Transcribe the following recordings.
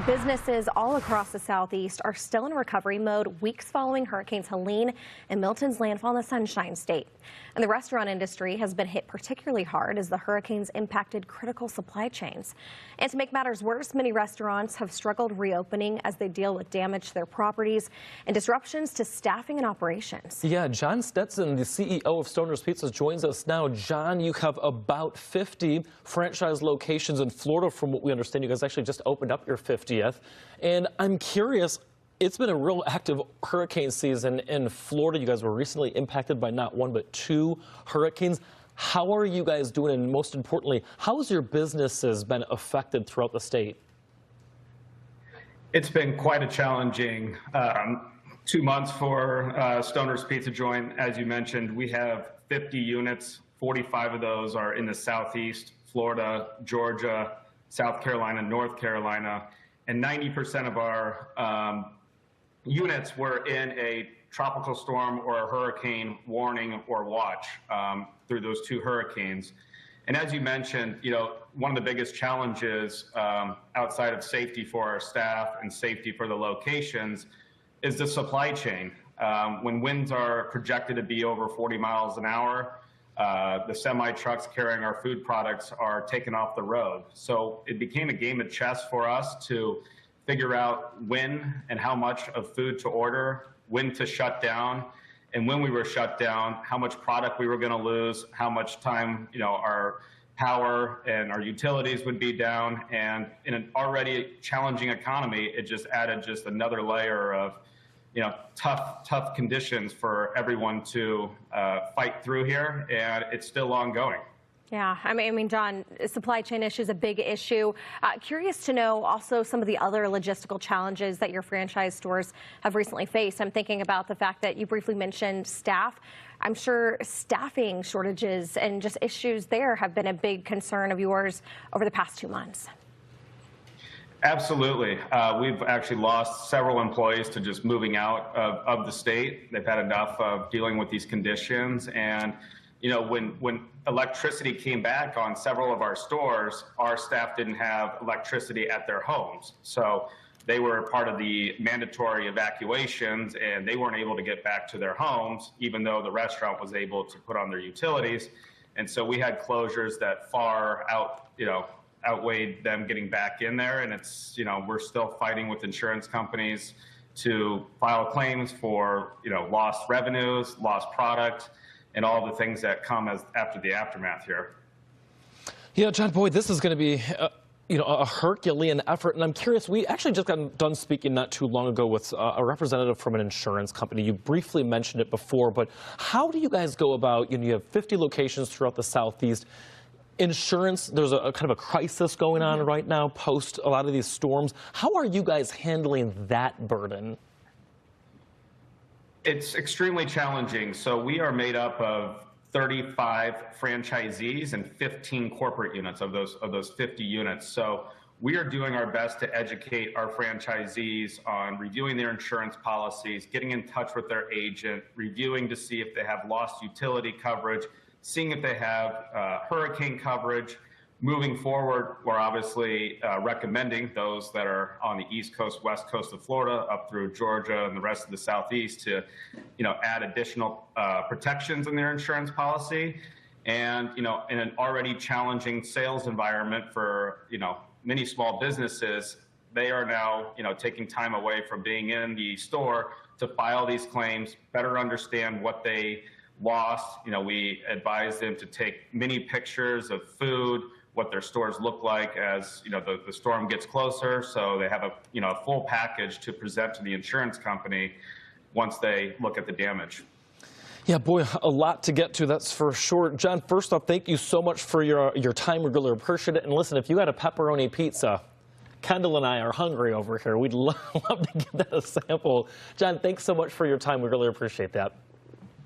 Businesses all across the Southeast are still in recovery mode weeks following Hurricanes Helene and Milton's landfall in the Sunshine State. And the restaurant industry has been hit particularly hard as the hurricanes impacted critical supply chains. And to make matters worse, many restaurants have struggled reopening as they deal with damage to their properties and disruptions to staffing and operations. Yeah, John Stetson, the CEO of Stoner's Pizzas, joins us now. John, you have about 50 franchise locations in Florida. From what we understand, you guys actually just opened up your 50th. And I'm curious, it's been a real active hurricane season in Florida. You guys were recently impacted by not one but two hurricanes. How are you guys doing? And most importantly, how has your businesses been affected throughout the state? It's been quite a challenging 2 months for Stoner's Pizza Joint. As you mentioned, we have 50 units. 45 of those are in the Southeast, Florida, Georgia, South Carolina, North Carolina. And 90% of our units were in a tropical storm or a hurricane warning or watch through those two hurricanes. And as you mentioned, one of the biggest challenges outside of safety for our staff and safety for the locations is the supply chain. When winds are projected to be over 40 miles an hour, the semi-trucks carrying our food products are taken off the road. So it became a game of chess for us to figure out when and how much of food to order, when to shut down, and when we were shut down, how much product we were going to lose, how much time our power and our utilities would be down. And in an already challenging economy, it just added another layer of tough conditions for everyone to fight through here, and it's still ongoing. Yeah, I mean, John, supply chain issue is a big issue. Curious to know also some of the other logistical challenges that your franchise stores have recently faced. I'm thinking about the fact that you briefly mentioned staff. I'm sure staffing shortages and just issues there have been a big concern of yours over the past 2 months. Absolutely. We've actually lost several employees to just moving out of the state. They've had enough of dealing with these conditions. And, when electricity came back on several of our stores, our staff didn't have electricity at their homes. So they were part of the mandatory evacuations, and they weren't able to get back to their homes, even though the restaurant was able to put on their utilities. And so we had closures that far outweighed them getting back in there. And it's, we're still fighting with insurance companies to file claims for, lost revenues, lost product, and all the things that come after the aftermath here. Yeah, John, boy, this is going to be a Herculean effort. And I'm curious, we actually just got done speaking not too long ago with a representative from an insurance company. You briefly mentioned it before, but how do you guys go about, you have 50 locations throughout the Southeast. Insurance, there's a kind of a crisis going on right now post a lot of these storms. How are you guys handling that burden? It's extremely challenging. So we are made up of 35 franchisees and 15 corporate units of those 50 units. So we are doing our best to educate our franchisees on reviewing their insurance policies, getting in touch with their agent, reviewing to see if they have lost utility coverage, seeing if they have hurricane coverage. Moving forward, we're obviously recommending those that are on the East Coast, West Coast of Florida, up through Georgia and the rest of the Southeast to, add additional protections in their insurance policy. And, in an already challenging sales environment for, many small businesses, they are now, taking time away from being in the store to file these claims, better understand what they lost. We advise them to take many pictures of food, what their stores look like as the storm gets closer, so they have a full package to present to the insurance company once they look at the damage. Yeah, boy, a lot to get to, that's for sure. John, first off, thank you so much for your time. We really appreciate it. And listen, if you had a pepperoni pizza, Kendall and I are hungry over here. We'd love to give that a sample. John, thanks so much for your time. We really appreciate that.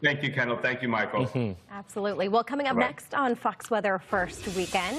Thank you, Kendall. Thank you, Michael. Absolutely. Well, coming up next on Fox Weather First Weekend.